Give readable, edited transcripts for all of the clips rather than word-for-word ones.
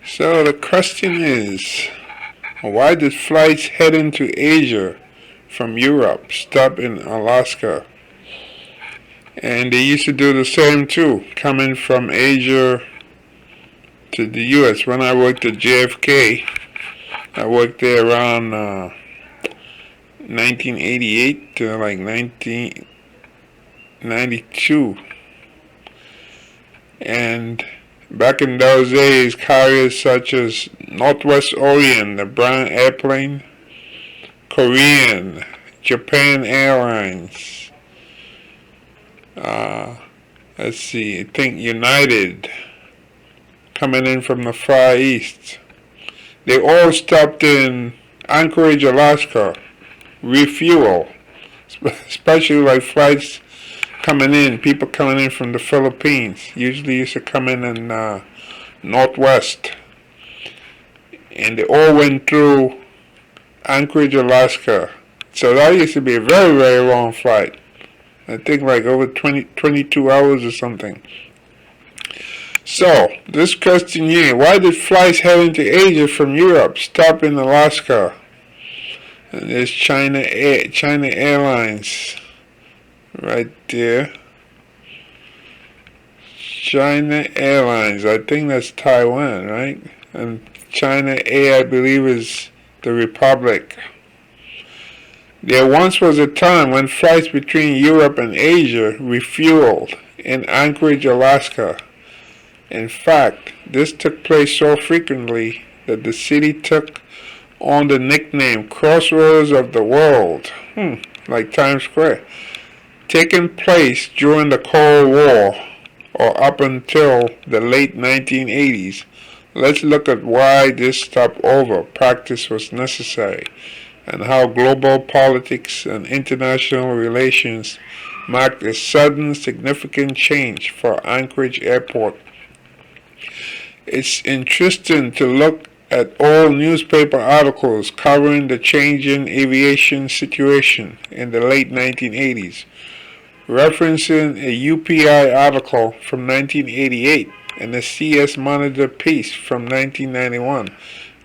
So the question is, why did flights heading to Asia from Europe stop in Alaska? And they used to do the same too, coming from Asia to the US. When I worked at JFK, I worked there around 1988 to like 1992. And back in those days, carriers such as Northwest Orient, the brown airplane, Korean, Japan Airlines, let's see, I think United, coming in from the Far East. They all stopped in Anchorage, Alaska, refuel, especially like flights coming in, people coming in from the Philippines, usually used to come in Northwest. And they all went through Anchorage, Alaska. So that used to be a very, very long flight. I think like over 22 hours or something. So, this question here, why did flights heading to Asia from Europe stop in Alaska? And there's China Airlines right there. China Airlines, I think that's Taiwan, right? And China Air, I believe, is the Republic. There once was a time when flights between Europe and Asia refueled in Anchorage, Alaska. In fact, this took place so frequently that the city took on the nickname Crossroads of the World, like Times Square, taking place during the Cold War or up until the late 1980s. Let's look at why this stopover practice was necessary and how global politics and international relations marked a sudden significant change for Anchorage Airport. It's interesting to look at all newspaper articles covering the changing aviation situation in the late 1980s, referencing a UPI article from 1988 and a CS Monitor piece from 1991.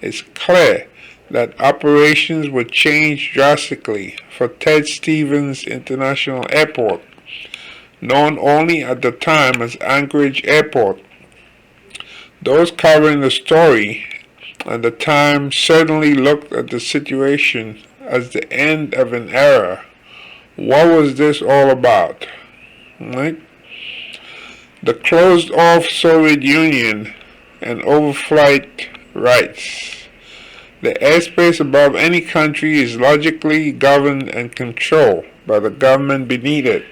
It's clear that operations would change drastically for Ted Stevens International Airport, known only at the time as Anchorage Airport. Those covering the story at the time certainly looked at the situation as the end of an era. What was this all about? Right? The closed-off Soviet Union and overflight rights. The airspace above any country is logically governed and controlled by the government beneath it.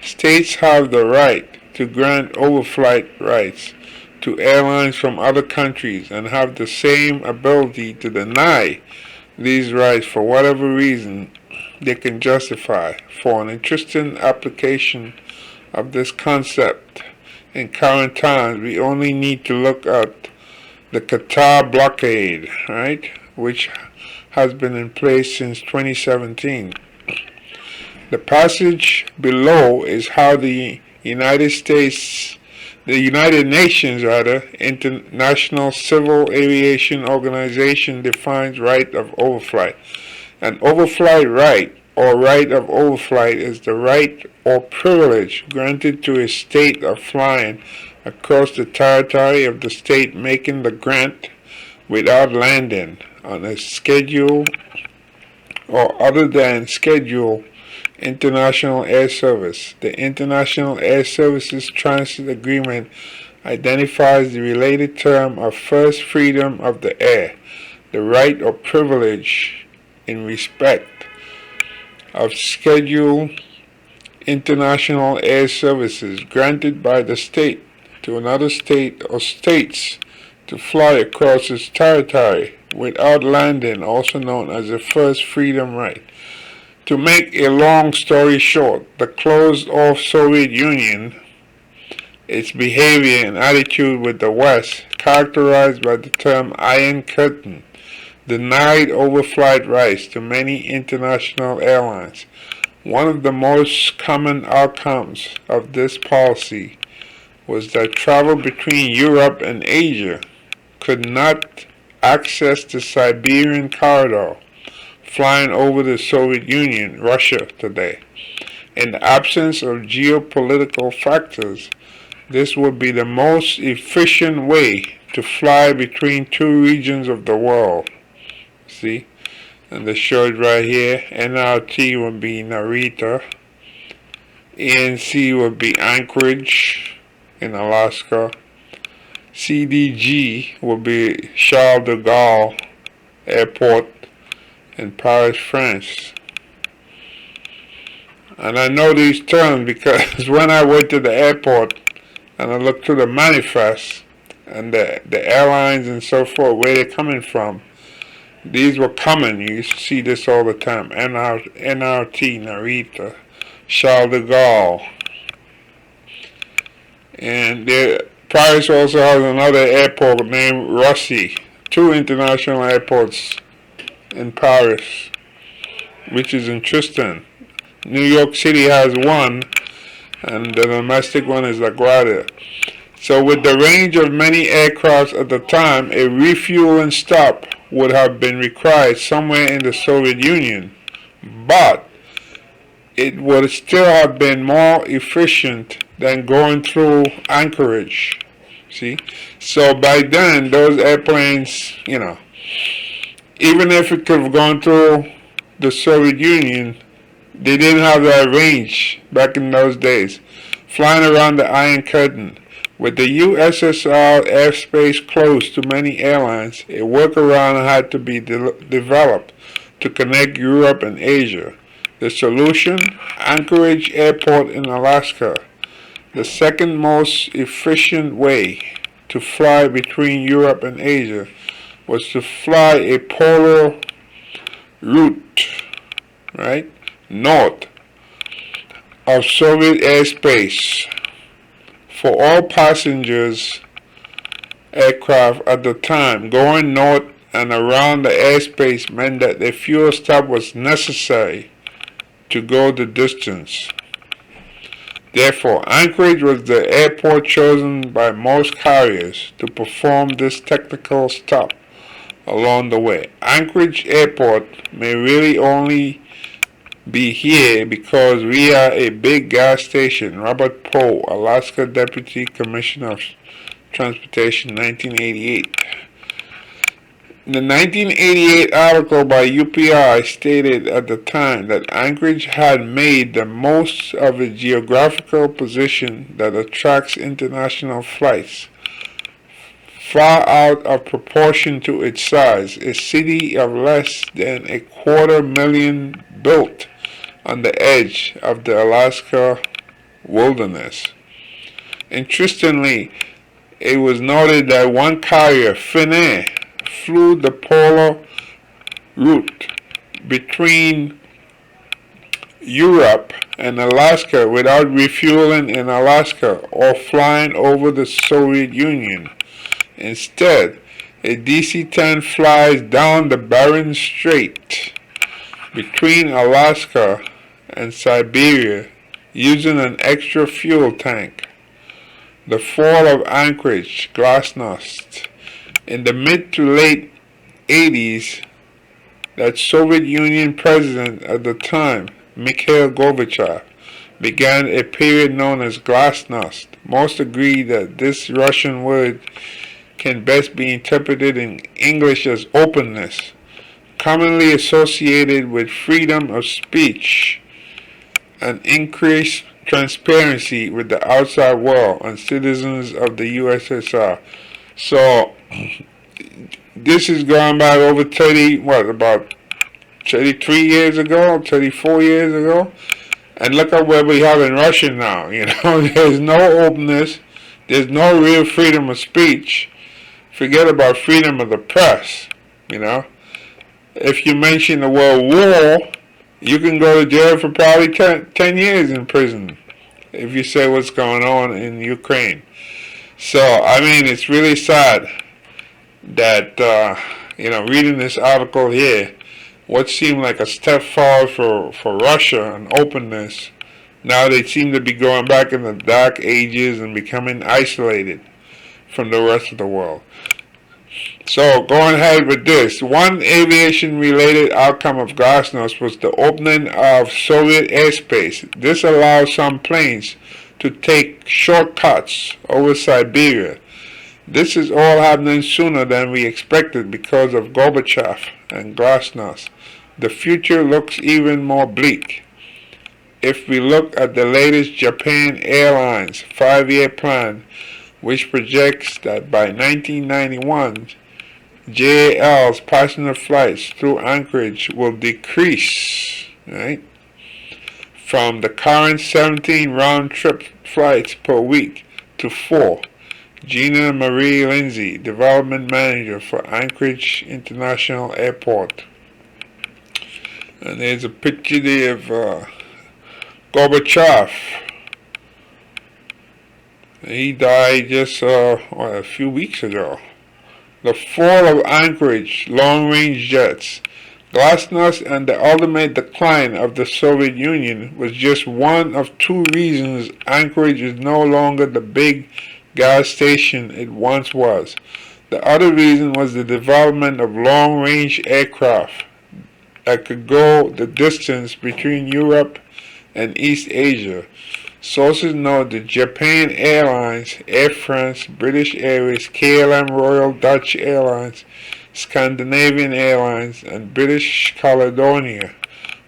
States have the right to grant overflight rights to airlines from other countries and have the same ability to deny these rights for whatever reason they can justify. For an interesting application of this concept in current times, we only need to look at the Qatar blockade, right, which has been in place since 2017. The passage below is how the United Nations, International Civil Aviation Organization defines right of overflight. An overflight right or right of overflight is the right or privilege granted to a state of flying across the territory of the state making the grant without landing on a schedule or other than scheduled international air service. The International Air Services Transit Agreement identifies the related term of first freedom of the air, the right or privilege in respect of scheduled international air services granted by the state to another state or states to fly across its territory without landing, also known as the first freedom right. To make a long story short, the closed-off Soviet Union, its behavior and attitude with the West, characterized by the term Iron Curtain, denied overflight rights to many international airlines. One of the most common outcomes of this policy was that travel between Europe and Asia could not access the Siberian corridor, flying over the Soviet Union, Russia today. In the absence of geopolitical factors, this would be the most efficient way to fly between two regions of the world. See? And the short right here, NRT would be Narita, ANC would be Anchorage in Alaska, CDG would be Charles de Gaulle Airport in Paris, France. And I know these terms because when I went to the airport and I looked through the manifest and the airlines and so forth, where they're coming from, these were common. You used to see this all the time. NRT, Narita, Charles de Gaulle. And Paris also has another airport named Roissy. Two international airports in Paris, which is interesting. New York City has one, and the domestic one is LaGuardia. So with the range of many aircrafts at the time, a refueling stop would have been required somewhere in the Soviet Union, but it would still have been more efficient than going through Anchorage. See? So by then, those airplanes, even if it could have gone through the Soviet Union, they didn't have that range back in those days. Flying around the Iron Curtain. With the USSR airspace closed to many airlines, a workaround had to be developed to connect Europe and Asia. The solution? Anchorage Airport in Alaska. The second most efficient way to fly between Europe and Asia was to fly a polar route, right, north of Soviet airspace. For all passengers aircraft at the time, going north and around the airspace meant that a fuel stop was necessary to go the distance. Therefore, Anchorage was the airport chosen by most carriers to perform this technical stop along the way. Anchorage Airport may really only be here because we are a big gas station. Robert Poe, Alaska Deputy Commissioner of Transportation, 1988. The 1988 article by UPI stated at the time that Anchorage had made the most of a geographical position that attracts international flights. Far out of proportion to its size, a city of less than 250,000 built on the edge of the Alaska wilderness. Interestingly, it was noted that one carrier, Finnair, flew the polar route between Europe and Alaska without refueling in Alaska or flying over the Soviet Union. Instead, a DC-10 flies down the Bering Strait between Alaska and Siberia using an extra fuel tank. The fall of Anchorage, Glasnost. In the mid to late 80s, that Soviet Union president at the time, Mikhail Gorbachev, began a period known as Glasnost. Most agree that this Russian word can best be interpreted in English as openness, commonly associated with freedom of speech and increased transparency with the outside world and citizens of the USSR. So, this is going back over about 33 years ago, 34 years ago. And look at what we have in Russia now, There's no openness. There's no real freedom of speech. Forget about freedom of the press, If you mention the word war, you can go to jail for probably 10 years in prison if you say what's going on in Ukraine. So, it's really sad that, reading this article here, what seemed like a step forward for Russia and openness, now they seem to be going back in the dark ages and becoming isolated from the rest of the world. So, going ahead with this. One aviation-related outcome of Glasnost was the opening of Soviet airspace. This allowed some planes to take shortcuts over Siberia. This is all happening sooner than we expected because of Gorbachev and Glasnost. The future looks even more bleak. If we look at the latest Japan Airlines 5-year plan, which projects that by 1991, JAL's passenger flights through Anchorage will decrease, right, from the current 17 round-trip flights per week to 4. Gina Marie Lindsay, Development Manager for Anchorage International Airport. And there's a picture there of Gorbachev. He died just a few weeks ago. The fall of Anchorage long-range jets. Glasnost and the ultimate decline of the Soviet Union was just one of two reasons Anchorage is no longer the big gas station it once was. The other reason was the development of long-range aircraft that could go the distance between Europe and East Asia. Sources note that Japan Airlines, Air France, British Airways, KLM Royal Dutch Airlines, Scandinavian Airlines, and British Caledonia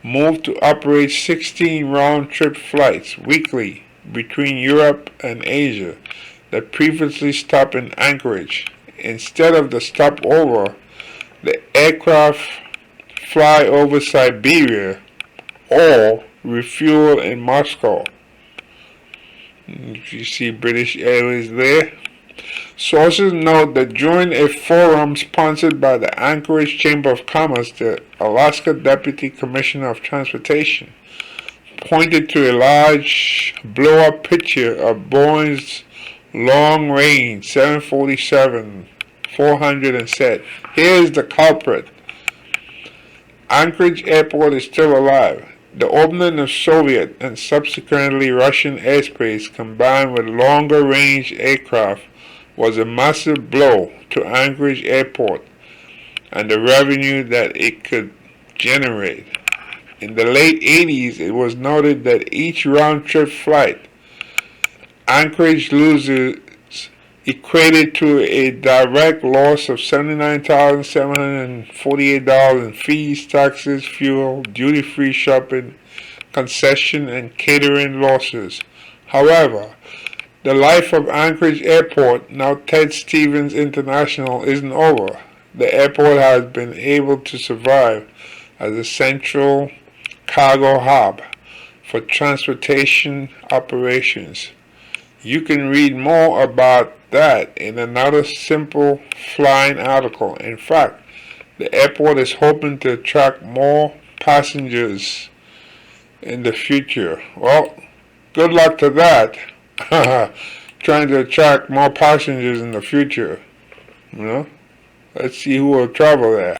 moved to operate 16 round-trip flights weekly between Europe and Asia that previously stopped in Anchorage. Instead of the stopover, the aircraft fly over Siberia or refuel in Moscow. You see British Airways there. Sources note that during a forum sponsored by the Anchorage Chamber of Commerce, the Alaska Deputy Commissioner of Transportation pointed to a large blow-up picture of Boeing's long-range 747-400 and said, "Here's the culprit. Anchorage Airport is still alive." The opening of Soviet and subsequently Russian airspace combined with longer-range aircraft was a massive blow to Anchorage Airport and the revenue that it could generate. In the late 80s, it was noted that each round-trip flight Anchorage loses equated to a direct loss of $79,748 in fees, taxes, fuel, duty-free shopping, concession, and catering losses. However, the life of Anchorage Airport, now Ted Stevens International, isn't over. The airport has been able to survive as a central cargo hub for transportation operations. You can read more about that in another simple flying article. In fact, the airport is hoping to attract more passengers in the future. Well, good luck to that. Trying to attract more passengers in the future. Let's see who will travel there.